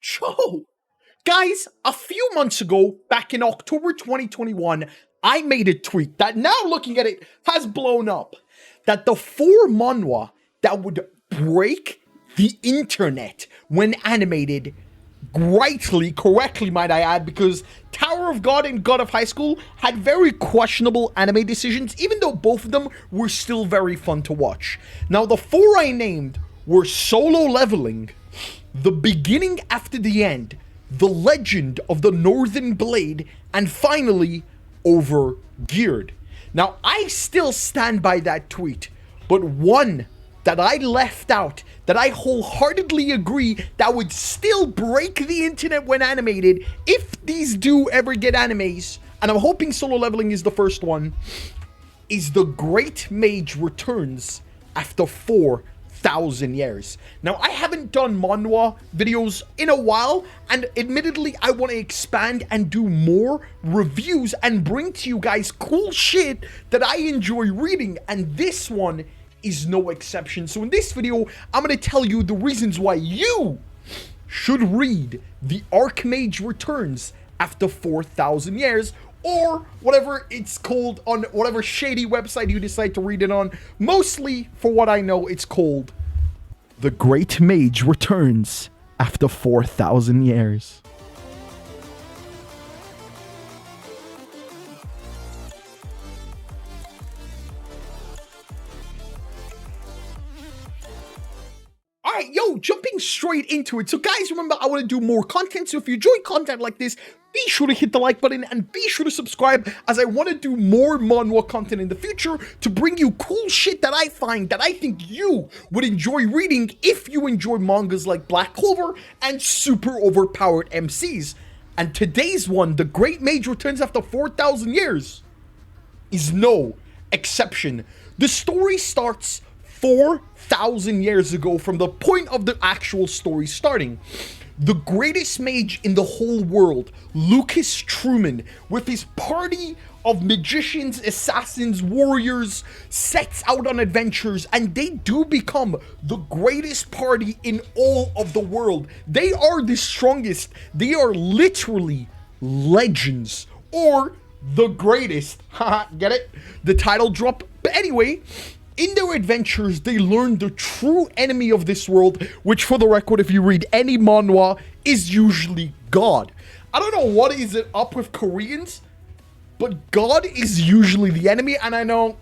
Joe, guys, a few months ago, back in October 2021, I made a tweet that now looking at it has blown up. That the four manhwa that would break the internet when animated, correctly might I add, because Tower of God and God of High School had very questionable anime decisions, even though both of them were still very fun to watch. Now, the four I named were Solo Leveling, The Beginning After the End, The Legend of the Northern Blade, and finally, Overgeared. Now, I still stand by that tweet, but one that I left out, that I wholeheartedly agree that would still break the internet when animated, if these do ever get animes, and I'm hoping Solo Leveling is the first one, is The Great Mage Returns After 4,000 years. Now, I haven't done manhwa videos in a while, and admittedly, I want to expand and do more reviews and bring to you guys cool shit that I enjoy reading, and this one is no exception. So in this video, I'm going to tell you the reasons why you should read The Archmage Returns After 4,000 Years, or whatever it's called on whatever shady website you decide to read it on. Mostly, for what I know, it's called The Great Mage Returns After 4,000 Years. Alright, yo, jumping straight into it. So guys, remember, I want to do more content, so if you enjoy content like this, be sure to hit the like button and be sure to subscribe, as I want to do more manhwa content in the future to bring you cool shit that I find that I think you would enjoy reading if you enjoy mangas like Black Clover and super overpowered MCs. And today's one, The Great Mage Returns After 4,000 Years, is no exception. The story starts 4,000 years ago from the point of the actual story starting. The greatest mage in the whole world, Lukas Trowman, with his party of magicians, assassins, warriors, sets out on adventures, and they do become the greatest party in all of the world. They are the strongest. They are literally legends, or the greatest. Haha, get it? The title drop. But anyway, in their adventures, they learn the true enemy of this world, which, for the record, if you read any manhwa, is usually God. I don't know what is it up with Koreans, but God is usually the enemy, and I know,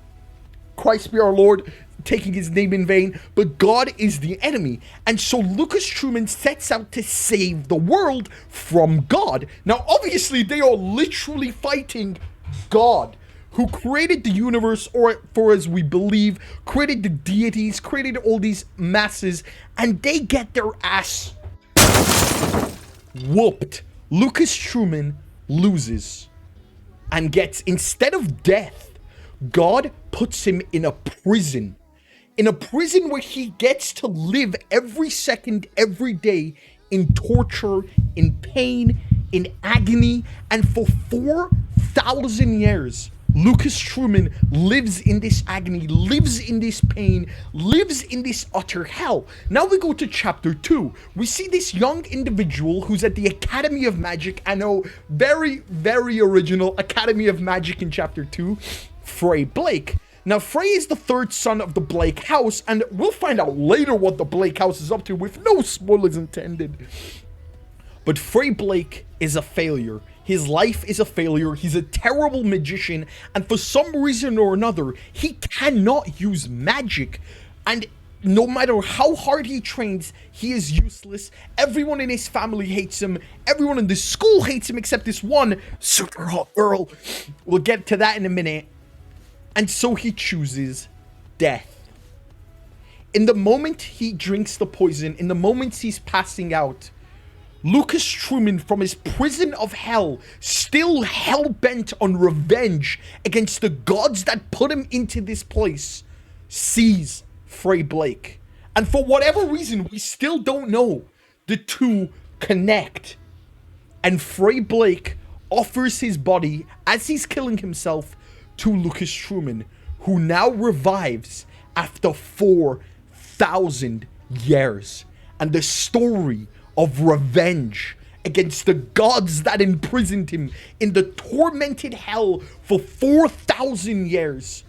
Christ be our Lord, taking his name in vain, but God is the enemy. And so Lukas Trowman sets out to save the world from God. Now, obviously, they are literally fighting God, who created the universe, or for as we believe, created the deities, created all these masses, and they get their ass whooped. Lukas Trowman loses and gets, instead of death, God puts him in a prison. In a prison where he gets to live every second, every day in torture, in pain, in agony, and for 4,000 years, Lukas Trowman lives in this agony, lives in this pain, lives in this utter hell. Now we go to chapter 2. We see this young individual who's at the Academy of Magic. I know, very, very original Academy of Magic in chapter 2, Frey Blake. Now, Frey is the third son of the Blake house, and we'll find out later what the Blake house is up to, with no spoilers intended. But Frey Blake is a failure. His life is a failure. He's a terrible magician, and for some reason or another, he cannot use magic. And no matter how hard he trains, he is useless. Everyone in his family hates him. Everyone in the school hates him except this one super hot girl. We'll get to that in a minute. And so he chooses death. In the moment he drinks the poison, in the moment he's passing out, Lukas Trowman, from his prison of hell, still hell-bent on revenge against the gods that put him into this place, sees Frey Blake. And for whatever reason, we still don't know, the two connect. And Frey Blake offers his body, as he's killing himself, to Lukas Trowman, who now revives after 4,000 years. And the story of revenge against the gods that imprisoned him in the tormented hell for 4,000 years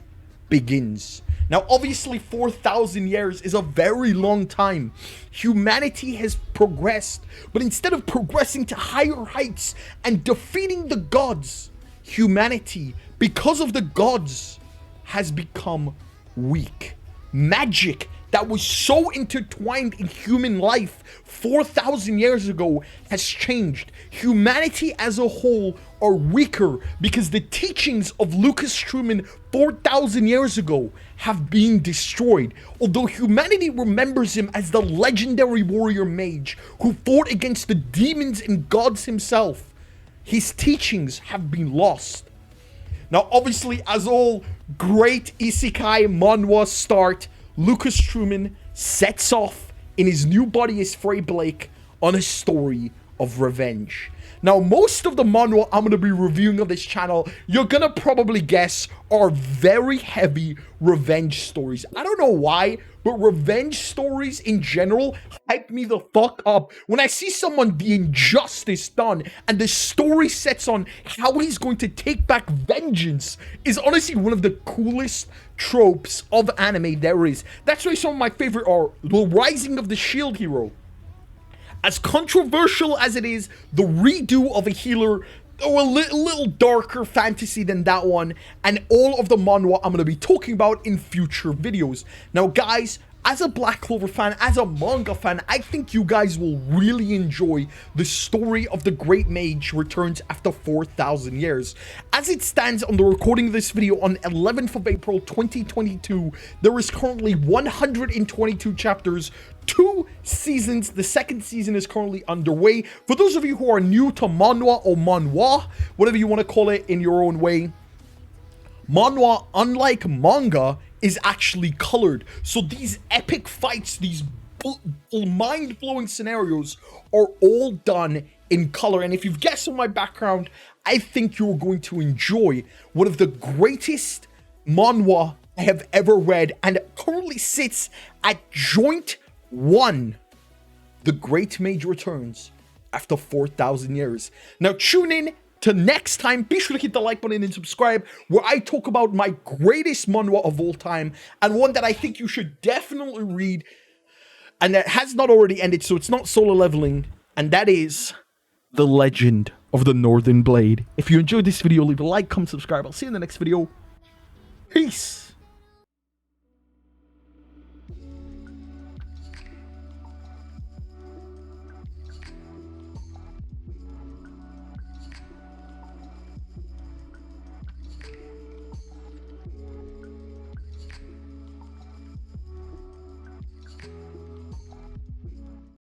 begins. Now, obviously, 4,000 years is a very long time. Humanity has progressed, but instead of progressing to higher heights and defeating the gods, humanity, because of the gods, has become weak. Magic that was so intertwined in human life 4,000 years ago has changed. Humanity as a whole are weaker because the teachings of Lukas Trowman 4,000 years ago have been destroyed. Although humanity remembers him as the legendary warrior mage who fought against the demons and gods himself, his teachings have been lost. Now, obviously, as all great isekai manhwa start, Lukas Trowman sets off in his new body as Frey Blake on a story of revenge. Now, most of the manhwa I'm going to be reviewing on this channel, you're going to probably guess, are very heavy revenge stories. I don't know why, but revenge stories in general hype me the fuck up. When I see someone the injustice done and the story sets on how he's going to take back vengeance is honestly one of the coolest tropes of anime there is. That's why some of my favorite are The Rising of the Shield Hero. As controversial as it is, the redo of a healer, though a little darker fantasy than that one, and all of the manhwa I'm going to be talking about in future videos. Now, guys, as a Black Clover fan, as a manga fan, I think you guys will really enjoy the story of the Great Mage Returns After 4,000 years. As it stands on the recording of this video on 11th of April 2022, there is currently 122 chapters, 2 seasons. The second season is currently underway. For those of you who are new to manhwa or manhwa, whatever you want to call it in your own way, manhwa, unlike manga, is actually colored. So these epic fights, these mind-blowing scenarios are all done in color. And if you've guessed on my background, I think you're going to enjoy one of the greatest manhwa I have ever read, and it currently sits at joint 1, The Great Mage Returns After 4,000 years. Now tune in to next time. Be sure to hit the like button and subscribe, where I talk about my greatest manhwa of all time, and one that I think you should definitely read, and that has not already ended, so it's not solo leveling, and that is The Legend of the Northern Blade. If you enjoyed this video, leave a like, comment, subscribe. I'll see you in the next video. Peace.